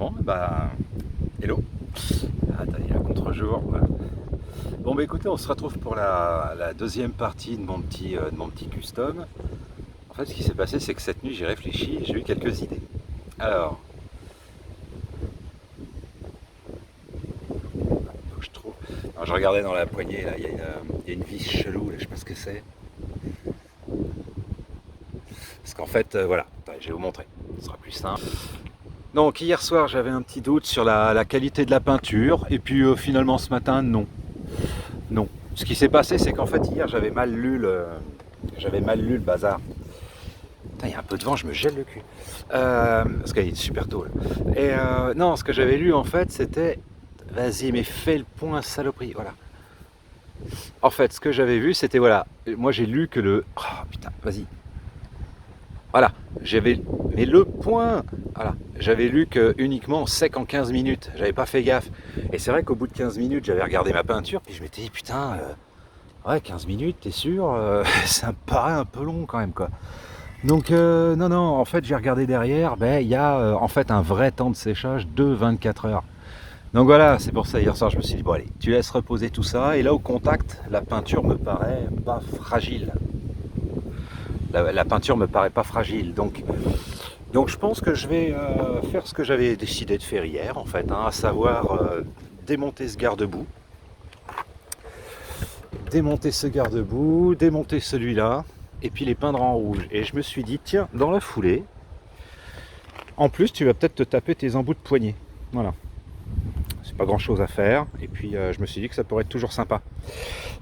Bon, bah, hello. Attends, il y a un contre-jour. Voilà. Bon, bah écoutez, on se retrouve pour la deuxième partie de mon petit custom. En fait, ce qui s'est passé, c'est que cette nuit, j'ai réfléchi et j'ai eu quelques idées. Alors, faut que je trouve. Alors, je regardais dans la poignée, là, il y a une vis chelou, là, je sais pas ce que c'est. Parce qu'en fait, voilà, attends, je vais vous montrer. Ce sera plus simple. Donc, hier soir, j'avais un petit doute sur la qualité de la peinture. Et puis, finalement, ce matin, non. Non. Ce qui s'est passé, c'est qu'en fait, hier, j'avais mal lu le bazar. Putain, il y a un peu de vent, je me gèle le cul. Parce qu'il est super tôt. Là. Et non, ce que j'avais lu, en fait, c'était... Vas-y, mais fais le point, saloperie. Voilà. En fait, ce que j'avais vu, c'était, voilà. Moi, j'ai lu que le... Oh, putain, vas-y. Voilà. J'avais... Mais le point... Voilà. J'avais lu que uniquement sec en 15 minutes. J'avais pas fait gaffe. Et c'est vrai qu'au bout de 15 minutes, j'avais regardé ma peinture, puis je m'étais dit, putain... Ouais, 15 minutes, t'es sûr ça me paraît un peu long quand même, quoi. Donc, non, non, en fait, j'ai regardé derrière, ben, il y a en fait un vrai temps de séchage de 24 heures. Donc voilà, c'est pour ça, hier soir, je me suis dit, bon, allez, tu laisses reposer tout ça. Et là, au contact, la peinture me paraît pas fragile. La peinture me paraît pas fragile. Donc je pense que je vais faire ce que j'avais décidé de faire hier, en fait, hein, à savoir démonter ce garde-boue. Démonter ce garde-boue, démonter celui-là, et puis les peindre en rouge. Et je me suis dit, tiens, dans la foulée, en plus, tu vas peut-être te taper tes embouts de poignée. Voilà. C'est pas grand-chose à faire. Et puis, je me suis dit que ça pourrait être toujours sympa.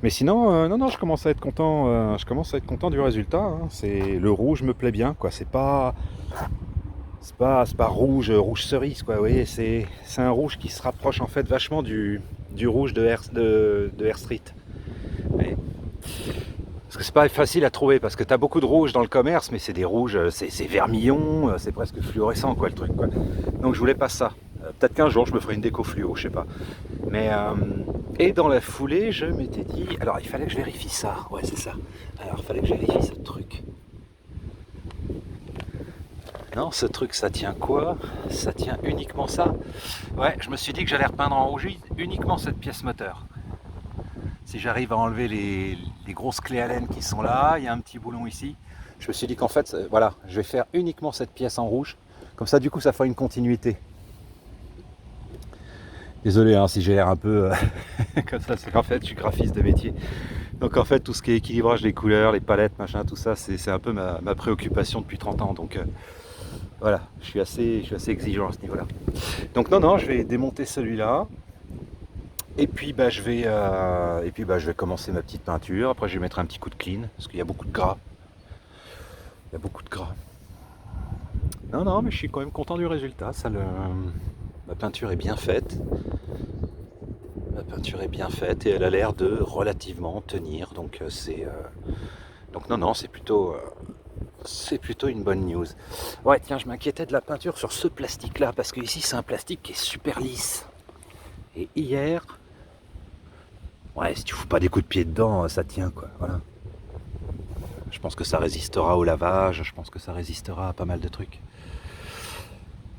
Mais sinon, non, non, je commence à être content. Je commence à être content du résultat. Hein. C'est le rouge me plaît bien, quoi. C'est pas rouge cerise, quoi. Vous voyez, c'est un rouge qui se rapproche en fait vachement du rouge de Air Street. Ouais. Parce que c'est pas facile à trouver, parce que tu as beaucoup de rouges dans le commerce, mais c'est des rouges, c'est vermillon, c'est presque fluorescent, quoi, le truc, quoi. Donc je voulais pas ça. Peut-être qu'un jour je me ferai une déco fluo, je sais pas. Mais et dans la foulée, je m'étais dit, alors il fallait que je vérifie ça. Ouais, c'est ça. Alors il fallait que je vérifie ce truc. Non, ce truc, ça tient quoi? Ça tient uniquement ça. Ouais, je me suis dit que j'allais repeindre en rouge uniquement cette pièce moteur. Si j'arrive à enlever les grosses clés Allen qui sont là, il y a un petit boulon ici. Je me suis dit qu'en fait, voilà, je vais faire uniquement cette pièce en rouge. Comme ça, du coup, ça fera une continuité. Désolé hein, si j'ai l'air un peu comme ça, c'est qu'en fait, je suis graphiste de métier. Donc en fait, tout ce qui est équilibrage des couleurs, les palettes, machin, tout ça, c'est un peu ma préoccupation depuis 30 ans. Donc voilà, je suis assez exigeant à ce niveau-là. Donc non, non, je vais démonter celui-là. Et puis je vais commencer ma petite peinture. Après je vais mettre un petit coup de clean parce qu'il y a beaucoup de gras. Il y a beaucoup de gras. Non, non, mais je suis quand même content du résultat. Ma peinture est bien faite. Ma peinture est bien faite et elle a l'air de relativement tenir. Donc non, non, c'est plutôt une bonne news. Ouais, tiens, je m'inquiétais de la peinture sur ce plastique-là parce que ici c'est un plastique qui est super lisse. Et hier, ouais, si tu fous pas des coups de pied dedans, ça tient, quoi. Voilà. Je pense que ça résistera au lavage, je pense que ça résistera à pas mal de trucs.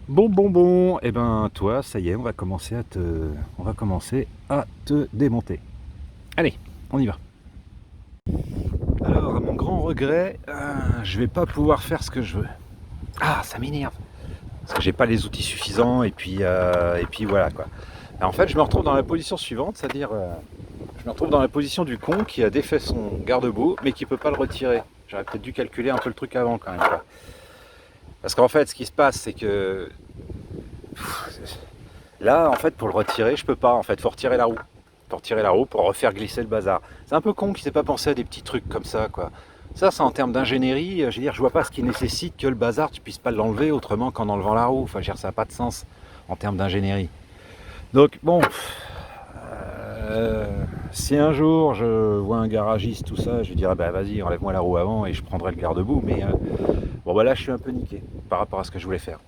Bon. Et ben toi, ça y est, on va commencer à te démonter. Allez, on y va. Alors, à mon grand regret, je vais pas pouvoir faire ce que je veux. Ah, ça m'énerve. Parce que j'ai pas les outils suffisants et puis voilà, quoi. Et en fait, je me retrouve dans la position suivante, c'est-à-dire je me retrouve dans la position du con qui a défait son garde-boue mais qui peut pas le retirer. J'aurais peut-être dû calculer un peu le truc avant quand même, quoi. Parce qu'en fait, ce qui se passe, c'est que là, en fait, pour le retirer, je peux pas. En fait, faut retirer la roue. Faut retirer la roue pour refaire glisser le bazar. C'est un peu con qu'il s'est pas pensé à des petits trucs comme ça, quoi. Ça, c'est en termes d'ingénierie. Je veux dire, je vois pas ce qui nécessite que le bazar, tu puisses pas l'enlever autrement qu'en enlevant la roue. Enfin, je veux dire, ça n'a pas de sens en termes d'ingénierie. Donc, bon. Si un jour je vois un garagiste, tout ça, je lui dirais bah vas-y, enlève-moi la roue avant et je prendrai le garde-boue. Mais bon, bah là, je suis un peu niqué par rapport à ce que je voulais faire.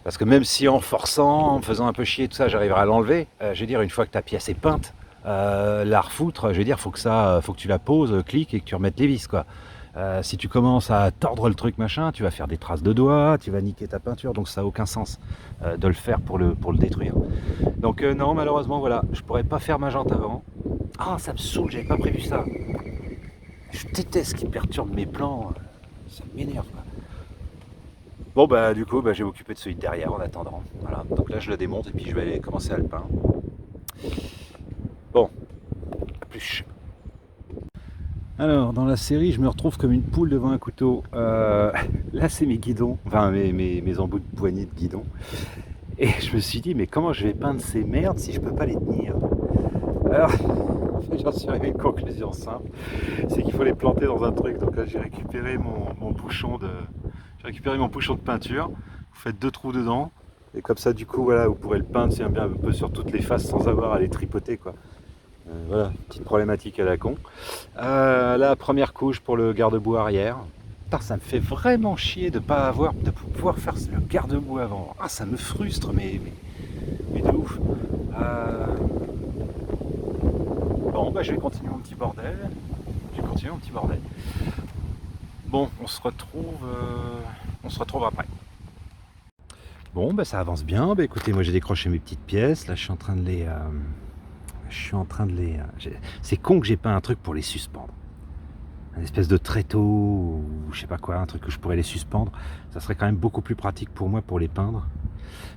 Parce que même si en forçant, en me faisant un peu chier, tout ça, j'arriverai à l'enlever, je veux dire, une fois que ta pièce est peinte, la refoutre, je veux dire, faut que tu la poses, clique et que tu remettes les vis, quoi. Si tu commences à tordre le truc machin, tu vas faire des traces de doigts, tu vas niquer ta peinture, donc ça n'a aucun sens de le faire pour le détruire. Donc non, malheureusement, voilà, je pourrais pas faire ma jante avant. Ah, ça me saoule, j'avais pas prévu ça. Je déteste ce qui perturbe mes plans, ça m'énerve quoi. Bon bah du coup, j'ai occupé de celui de derrière en attendant. Voilà, donc là je le démonte et puis je vais aller commencer à le peindre. Bon, à plus. Alors, dans la série, je me retrouve comme une poule devant un couteau. Là, c'est mes guidons, enfin mes embouts de poignées de guidon. Et je me suis dit, mais comment je vais peindre ces merdes si je peux pas les tenir? Alors, j'en suis arrivé à une conclusion simple, c'est qu'il faut les planter dans un truc. Donc là, j'ai récupéré mon bouchon de peinture. Vous faites 2 trous dedans. Et comme ça, du coup, voilà, vous pourrez le peindre bien un peu sur toutes les faces sans avoir à les tripoter, quoi. Voilà, petite problématique à la con. La première couche pour le garde-boue arrière. Putain, ça me fait vraiment chier de pas de pouvoir faire le garde-boue avant. Ah, ça me frustre, mais de ouf. Bon, je vais continuer mon petit bordel. Bon, on se retrouve après. Bon, ça avance bien. Écoutez, moi j'ai décroché mes petites pièces. Là, je suis en train de les... C'est con que j'ai pas un truc pour les suspendre. Un espèce de tréteau ou je sais pas quoi, un truc que je pourrais les suspendre. Ça serait quand même beaucoup plus pratique pour moi pour les peindre.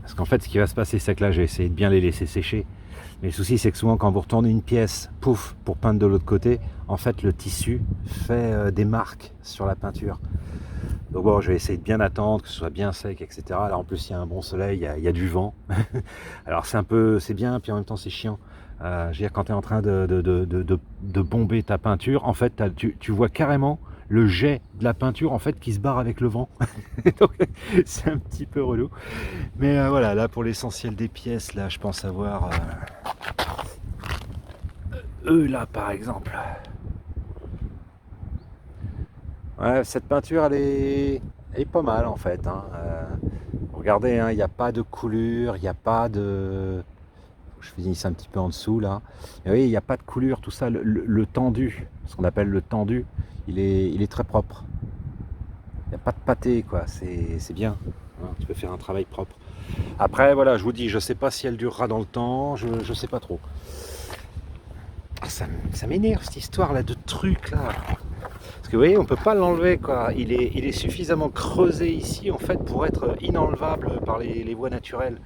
Parce qu'en fait, ce qui va se passer, c'est que là, je vais essayer de bien les laisser sécher. Mais le souci, c'est que souvent, quand vous retournez une pièce, pouf, pour peindre de l'autre côté, en fait, le tissu fait des marques sur la peinture. Donc bon, je vais essayer de bien attendre, que ce soit bien sec, etc. Là, en plus, il y a un bon soleil, il y a du vent. Alors, c'est bien, puis en même temps, c'est chiant. Je veux dire, quand tu es en train de bomber ta peinture, en fait, tu vois carrément le jet de la peinture en fait qui se barre avec le vent. Donc c'est un petit peu relou. Mais voilà, là pour l'essentiel des pièces, là je pense avoir eux là par exemple. Ouais, cette peinture elle est pas mal en fait. Hein. Regardez, il n'y a pas de coulure, il n'y a pas de... Je finisse un petit peu en dessous là. Et oui, il n'y a pas de coulure, tout ça, le tendu, ce qu'on appelle le tendu, il est très propre. Il n'y a pas de pâté, quoi, c'est bien. Hein, tu peux faire un travail propre. Après, voilà, je vous dis, je sais pas si elle durera dans le temps, je sais pas trop. Ah, ça m'énerve cette histoire là de truc là. Parce que vous voyez, on peut pas l'enlever, quoi. Il est suffisamment creusé ici en fait pour être inenlevable par les voies naturelles.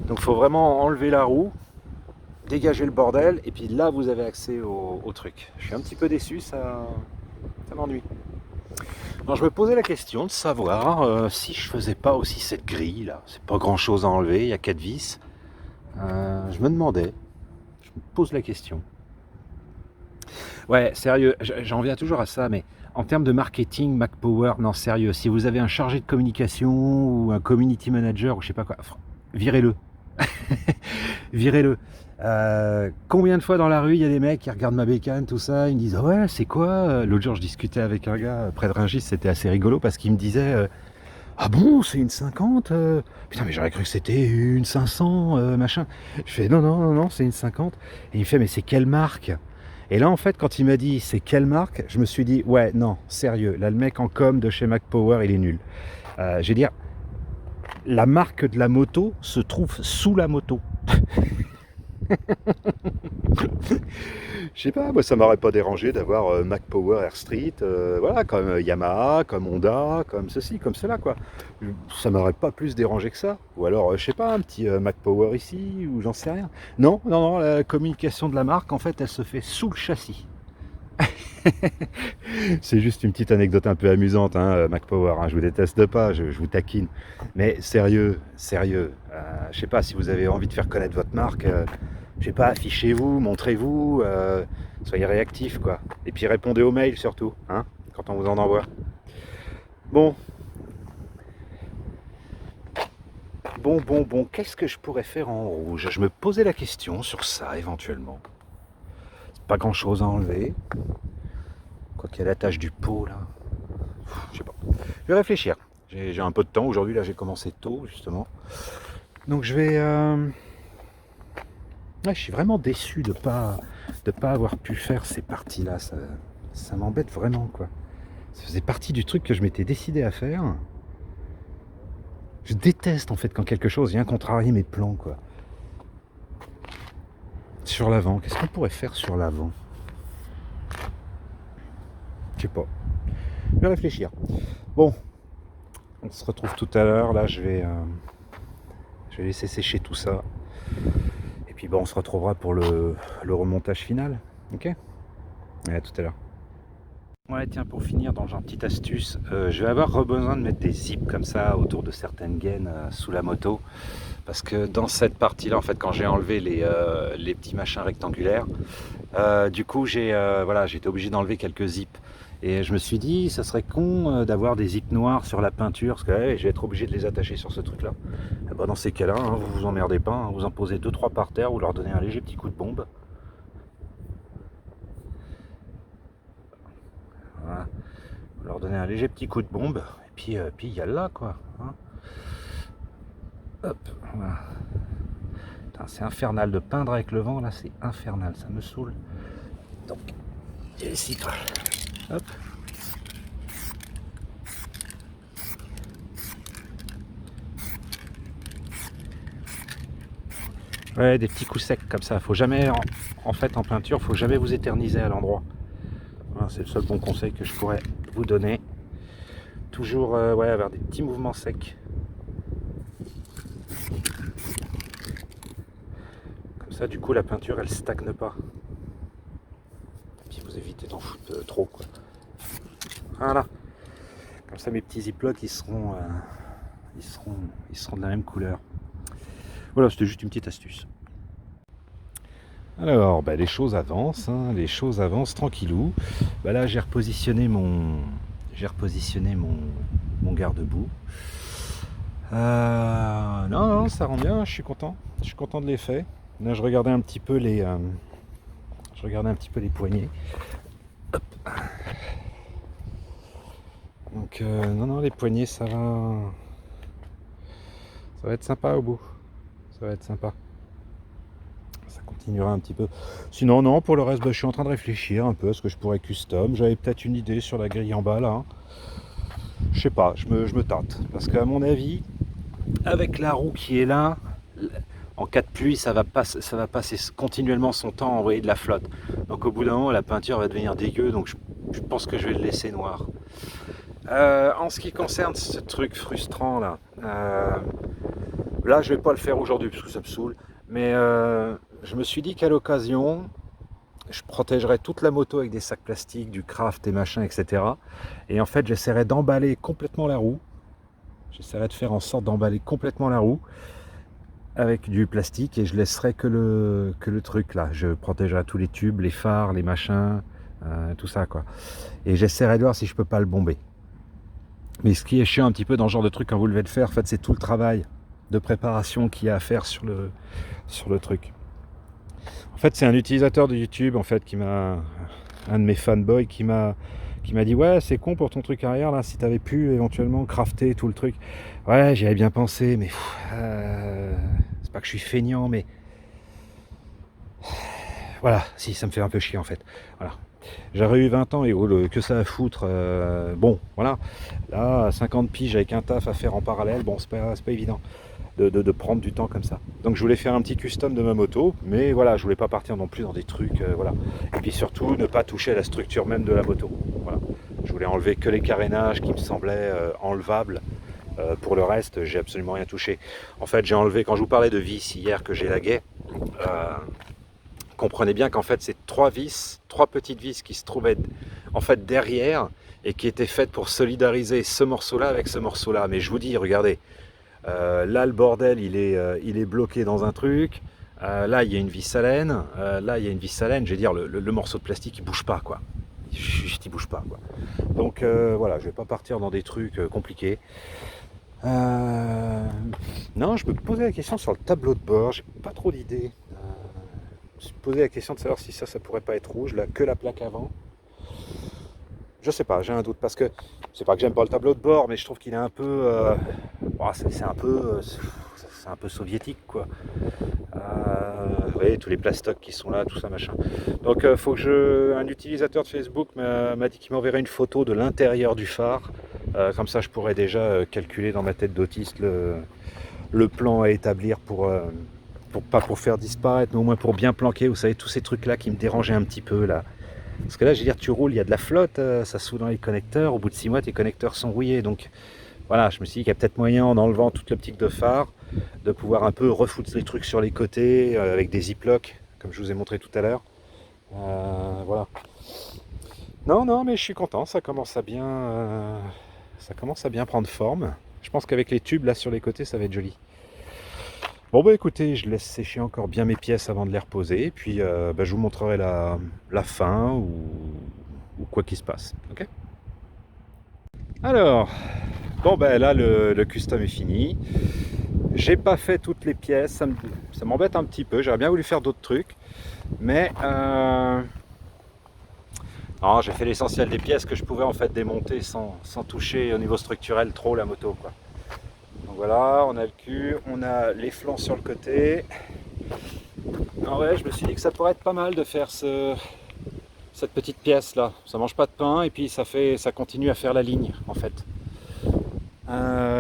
Donc il faut vraiment enlever la roue, dégager le bordel, et puis là vous avez accès au truc. Je suis un petit peu déçu, ça m'ennuie. Alors je me posais la question de savoir si je faisais pas aussi cette grille là. C'est pas grand chose à enlever, il y a 4 vis. Je me demandais, je me pose la question. Ouais, sérieux, j'en viens toujours à ça, mais en termes de marketing, Mac Power, non sérieux, si vous avez un chargé de communication ou un community manager ou je sais pas quoi, virez-le. Virez-le. Combien de fois dans la rue il y a des mecs qui regardent ma bécane, tout ça, ils me disent oh ouais c'est quoi. L'autre jour je discutais avec un gars près de Rungis, c'était assez rigolo parce qu'il me disait ah bon c'est une 50 putain mais j'aurais cru que c'était une 500 machin. Je fais non c'est une 50 et il me fait mais c'est quelle marque? Et là en fait quand il m'a dit c'est quelle marque, je me suis dit ouais non sérieux, là le mec en com de chez Mac Power il est nul. Je veux dire la marque de la moto se trouve sous la moto. Je sais pas, moi ça m'aurait pas dérangé d'avoir Mac Power Air Street, voilà, comme Yamaha, comme Honda, comme ceci, comme cela quoi. Ça m'aurait pas plus dérangé que ça. Ou alors, je sais pas, un petit Mac Power ici, ou j'en sais rien. Non, la communication de la marque, en fait, elle se fait sous le châssis. C'est juste une petite anecdote un peu amusante, hein, Mac Power, hein, je vous déteste pas, je vous taquine. Mais sérieux, je sais pas si vous avez envie de faire connaître votre marque, je sais pas, affichez-vous, montrez-vous, soyez réactifs quoi. Et puis répondez aux mails surtout, hein, quand on vous en envoie. Bon, qu'est-ce que je pourrais faire en rouge? Je me posais la question sur ça éventuellement. C'est pas grand chose à enlever. Quoi qu'il y a la tache du pot là. Je sais pas. Je vais réfléchir. J'ai un peu de temps aujourd'hui, là j'ai commencé tôt justement. Donc je vais... Ouais, je suis vraiment déçu de pas avoir pu faire ces parties là. Ça m'embête vraiment quoi. Ça faisait partie du truc que je m'étais décidé à faire. Je déteste en fait quand quelque chose vient contrarier mes plans, quoi. Sur l'avant, qu'est-ce qu'on pourrait faire sur l'avant? Je sais pas. Je vais réfléchir. Bon, on se retrouve tout à l'heure. Là, je vais laisser sécher tout ça. Et puis bon, on se retrouvera pour le remontage final. Ok? À tout à l'heure. Ouais, tiens, pour finir, dans genre petite astuce, je vais avoir besoin de mettre des zips comme ça autour de certaines gaines sous la moto. Parce que dans cette partie-là, en fait, quand j'ai enlevé les petits machins rectangulaires, du coup, voilà, j'étais obligé d'enlever quelques zips. Et je me suis dit, ça serait con d'avoir des zips noirs sur la peinture, parce que je vais être obligé de les attacher sur ce truc-là. Et bah, dans ces cas-là, hein, vous vous emmerdez pas, hein, vous en posez 2-3 par terre, vous leur donnez un léger petit coup de bombe. Voilà. Vous leur donnez un léger petit coup de bombe, et puis il y a là, quoi. Hein. Hop, voilà. C'est infernal de peindre avec le vent, là, c'est infernal, ça me saoule. Donc, ici, quoi. Hop. Ouais, des petits coups secs comme ça. Faut jamais, en fait, en peinture, faut jamais vous éterniser à l'endroit. Voilà, c'est le seul bon conseil que je pourrais vous donner. Toujours, ouais, avoir des petits mouvements secs. Comme ça, du coup, la peinture, elle stagne pas. Et puis vous évitez d'en foutre trop, quoi. Voilà. Comme ça, mes petits ziplocs, ils seront de la même couleur. Voilà, c'était juste une petite astuce. Alors, bah, les choses avancent, hein, les choses avancent tranquillou. Bah, là, j'ai repositionné mon garde-boue. Non, ça rend bien, je suis content de l'effet. Là, je regardais un petit peu les poignées. Hop. Donc, non, les poignées, ça va être sympa au bout. Ça va être sympa. Ça continuera un petit peu. Sinon, non, pour le reste, bah, je suis en train de réfléchir un peu à ce que je pourrais custom. J'avais peut-être une idée sur la grille en bas, là. Je sais pas, je me tâte. Parce qu'à mon avis, avec la roue qui est là, en cas de pluie, ça va passer continuellement son temps à envoyer de la flotte. Donc au bout d'un moment, la peinture va devenir dégueu, donc je pense que je vais le laisser noir. En ce qui concerne ce truc frustrant là, là je vais pas le faire aujourd'hui parce que ça me saoule, mais je me suis dit qu'à l'occasion, je protégerais toute la moto avec des sacs plastiques, du craft et machin, etc. Et en fait, j'essaierai d'emballer complètement la roue. J'essaierai de faire en sorte d'emballer complètement la roue avec du plastique et je laisserai que le truc là. Je protégerai tous les tubes, les phares, les machins, tout ça quoi. Et j'essaierai de voir si je peux pas le bomber. Mais ce qui est chiant un petit peu dans ce genre de truc quand vous devez le faire, en fait, c'est tout le travail de préparation qu'il y a à faire sur le truc. En fait, c'est un utilisateur de YouTube en fait un de mes fanboys qui m'a dit ouais c'est con pour ton truc arrière là si t'avais pu éventuellement crafter tout le truc. Ouais j'y avais bien pensé mais c'est pas que je suis feignant mais voilà si ça me fait un peu chier en fait. Voilà. J'aurais eu 20 ans et que ça à foutre. Bon voilà là à 50 piges avec un taf à faire en parallèle bon c'est pas évident. De prendre du temps comme ça. Donc je voulais faire un petit custom de ma moto, mais voilà, je voulais pas partir non plus dans des trucs, voilà. Et puis surtout, ne pas toucher à la structure même de la moto. Voilà. Je voulais enlever que les carénages qui me semblaient enlevables. Pour le reste, j'ai absolument rien touché. En fait, j'ai enlevé, quand je vous parlais de vis hier que j'élaguais, comprenez bien qu'en fait, c'est trois petites vis qui se trouvaient en fait derrière et qui étaient faites pour solidariser ce morceau-là avec ce morceau-là. Mais je vous dis, regardez, là le bordel il est bloqué dans un truc, là il y a une vis à laine, là il y a une vis à laine, je veux dire le morceau de plastique il bouge pas quoi, juste il bouge pas quoi. Donc voilà, je vais pas partir dans des trucs compliqués. Non, je me posais la question sur le tableau de bord, j'ai pas trop d'idées. Je me suis posé la question de savoir si ça pourrait pas être rouge, là que la plaque avant. Je sais pas, j'ai un doute parce que c'est pas que j'aime pas le tableau de bord, mais je trouve qu'il est un peu, c'est c'est un peu soviétique quoi. Vous voyez tous les plastocs qui sont là, tout ça machin. Donc faut que un utilisateur de Facebook m'a dit qu'il m'enverrait une photo de l'intérieur du phare. Comme ça je pourrais déjà calculer dans ma tête d'autiste le plan à établir pas pour faire disparaître, mais au moins pour bien planquer, vous savez, tous ces trucs là qui me dérangeaient un petit peu là. Parce que là, je veux dire, tu roules, il y a de la flotte, ça soude dans les connecteurs, au bout de 6 mois, tes connecteurs sont rouillés. Donc voilà, je me suis dit qu'il y a peut-être moyen, en enlevant toute l'optique de phare, de pouvoir un peu refoutre les trucs sur les côtés, avec des ziplocs, comme je vous ai montré tout à l'heure. Voilà. Non, mais je suis content, ça commence à bien prendre forme. Je pense qu'avec les tubes là sur les côtés, ça va être joli. Bon bah écoutez, je laisse sécher encore bien mes pièces avant de les reposer, et puis je vous montrerai la fin ou quoi qu'il se passe. Ok. Alors, bon ben là le custom est fini. J'ai pas fait toutes les pièces, ça m'embête un petit peu, j'aurais bien voulu faire d'autres trucs, mais non, j'ai fait l'essentiel des pièces que je pouvais en fait démonter sans toucher au niveau structurel trop la moto quoi. Donc voilà, on a le cul, on a les flancs sur le côté. Alors ouais, je me suis dit que ça pourrait être pas mal de faire cette petite pièce là. Ça mange pas de pain et puis ça continue à faire la ligne en fait.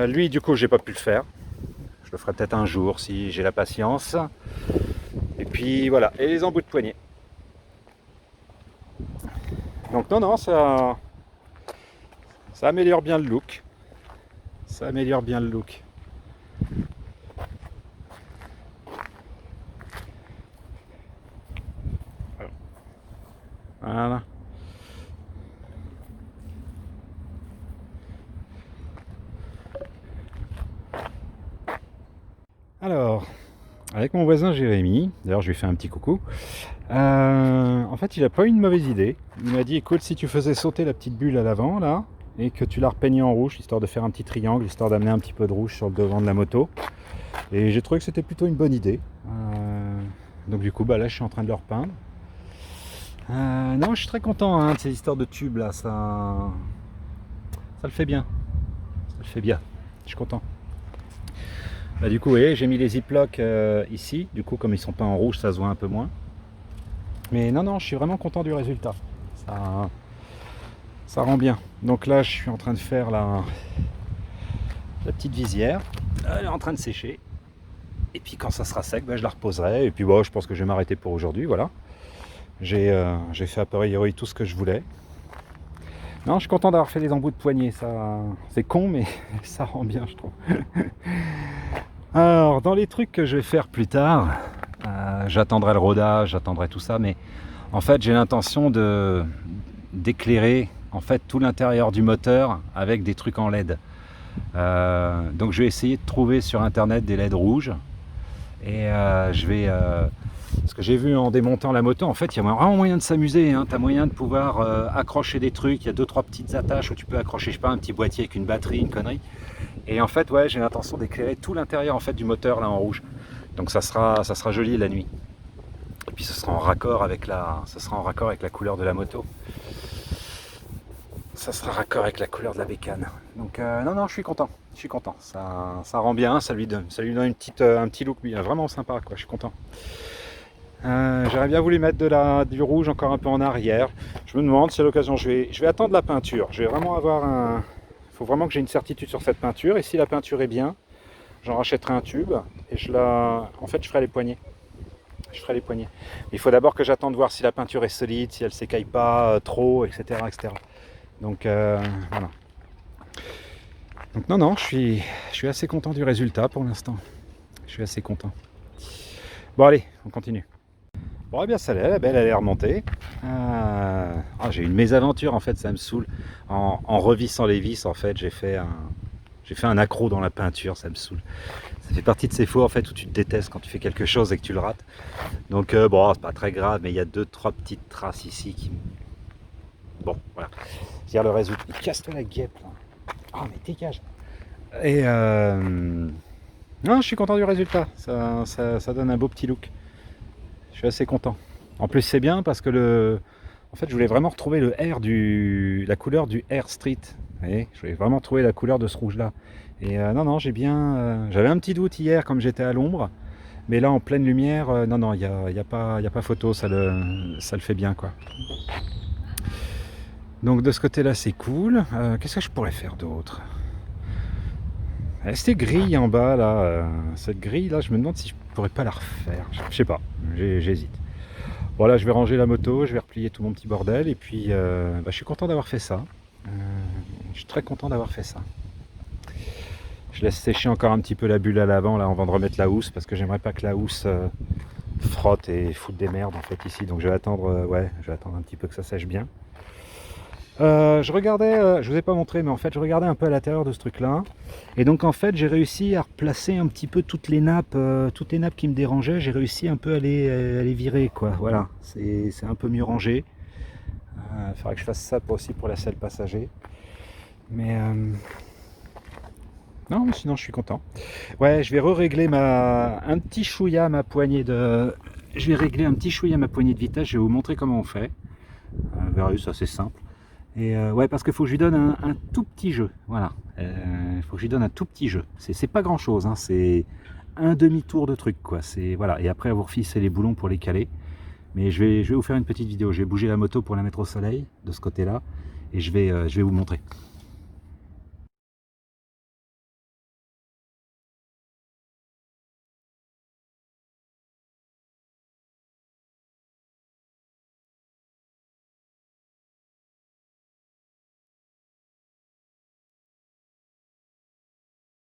Lui du coup j'ai pas pu le faire. Je le ferai peut-être un jour si j'ai la patience. Et puis voilà, et les embouts de poignée. Donc non, ça améliore bien le look. Ça améliore bien le look. Voilà. Alors, avec mon voisin Jérémy, d'ailleurs je lui fais un petit coucou, en fait il a pas eu une mauvaise idée. Il m'a dit écoute, si tu faisais sauter la petite bulle à l'avant là, et que tu la repeignais en rouge, histoire de faire un petit triangle, histoire d'amener un petit peu de rouge sur le devant de la moto. Et j'ai trouvé que c'était plutôt une bonne idée. Donc du coup là je suis en train de le repeindre. Non, je suis très content hein, de ces histoires de tubes là, ça le fait bien. Ça le fait bien, je suis content. Bah, du coup, vous voyez, j'ai mis les ziplocs ici. Du coup, comme ils sont pas en rouge, ça se voit un peu moins. Mais non, je suis vraiment content du résultat. Ça rend bien. Donc là, je suis en train de faire la petite visière. Elle est en train de sécher. Et puis quand ça sera sec, je la reposerai. Et puis bon, je pense que je vais m'arrêter pour aujourd'hui. Voilà. J'ai fait a priori tout ce que je voulais. Non, je suis content d'avoir fait les embouts de poignée. C'est con, mais ça rend bien, je trouve. Alors, dans les trucs que je vais faire plus tard, j'attendrai le rodage, j'attendrai tout ça, mais en fait, j'ai l'intention d'éclairer en fait tout l'intérieur du moteur avec des trucs en LED. Donc, je vais essayer de trouver sur internet des LED rouges et ce que j'ai vu en démontant la moto, en fait, il y a vraiment moyen de s'amuser. Hein. Tu as moyen de pouvoir accrocher des trucs. Il y a 2-3 petites attaches où tu peux accrocher, je sais pas, un petit boîtier avec une batterie, une connerie. Et en fait, ouais, j'ai l'intention d'éclairer tout l'intérieur en fait du moteur là en rouge. Donc ça sera joli la nuit. Et puis ce sera en raccord avec la couleur de la moto. Ça sera raccord avec la couleur de la bécane. Donc non, je suis content. Ça rend bien, ça lui donne un petit look vraiment sympa quoi. Je suis content. J'aurais bien voulu mettre du rouge encore un peu en arrière. Je me demande si à l'occasion je vais attendre la peinture. Je vais vraiment avoir il faut vraiment que j'ai une certitude sur cette peinture. Et si la peinture est bien, j'en rachèterai un tube et en fait je ferai les poignées. Mais il faut d'abord que j'attende voir si la peinture est solide, si elle s'écaille pas trop, etc. Donc voilà. Donc non, je suis assez content du résultat pour l'instant. Je suis assez content. Bon allez, on continue. Bon, eh bien, ça l'est, la belle, elle est remontée. J'ai une mésaventure, en fait, ça me saoule. En revissant les vis, en fait, j'ai fait un accroc dans la peinture, ça me saoule. Ça fait partie de ces fois, en fait, où tu te détestes quand tu fais quelque chose et que tu le rates. Donc, bon, c'est pas très grave, mais il y a 2-3 petites traces ici qui... Bon, voilà. C'est-à-dire le résultat. Casse-toi la guêpe, là. Ah, mais dégage. Et, non, je suis content du résultat. Ça donne un beau petit look. Je suis assez content. En plus c'est bien parce que en fait je voulais vraiment retrouver la couleur du Air Street. Vous voyez, je vais vraiment trouver la couleur de ce rouge-là. Et non, j'ai bien... j'avais un petit doute hier comme j'étais à l'ombre. Mais là, en pleine lumière, non, y a pas photo, ça le fait bien, quoi. Donc de ce côté-là, c'est cool. Qu'est-ce que je pourrais faire d'autre? Cette grille en bas, là, cette grille-là, je me demande si je pourrais pas la refaire. Je sais pas, j'hésite. Voilà, je vais ranger la moto, je vais replier tout mon petit bordel, et puis je suis content d'avoir fait ça. Je suis très content d'avoir fait ça. Je laisse sécher encore un petit peu la bulle à l'avant, là, avant de remettre la housse, parce que j'aimerais pas que la housse frotte et foute des merdes, en fait, ici. Donc je vais attendre, je vais attendre un petit peu que ça sèche bien. Je regardais, je vous ai pas montré, mais en fait je regardais un peu à l'intérieur de ce truc là, et donc en fait j'ai réussi à replacer un petit peu toutes les nappes qui me dérangeaient, j'ai réussi un peu à les virer, quoi. Voilà, c'est un peu mieux rangé. Il faudrait que je fasse ça aussi pour la selle passager, mais non, mais sinon je suis content. Ouais, je vais régler un petit chouïa ma poignée de, je vais régler un petit chouïa ma poignée de vitesse. Je vais vous montrer comment on fait. Verrez, c'est assez simple. Et ouais, parce qu'il faut que je lui donne un tout petit jeu. Voilà. Il faut que je lui donne un tout petit jeu. C'est pas grand chose, hein, c'est un demi-tour de truc, quoi. Voilà. Et après, vous refissez les boulons pour les caler. Mais je vais vous faire une petite vidéo. Je vais bouger la moto pour la mettre au soleil de ce côté-là. Et je vais vous montrer.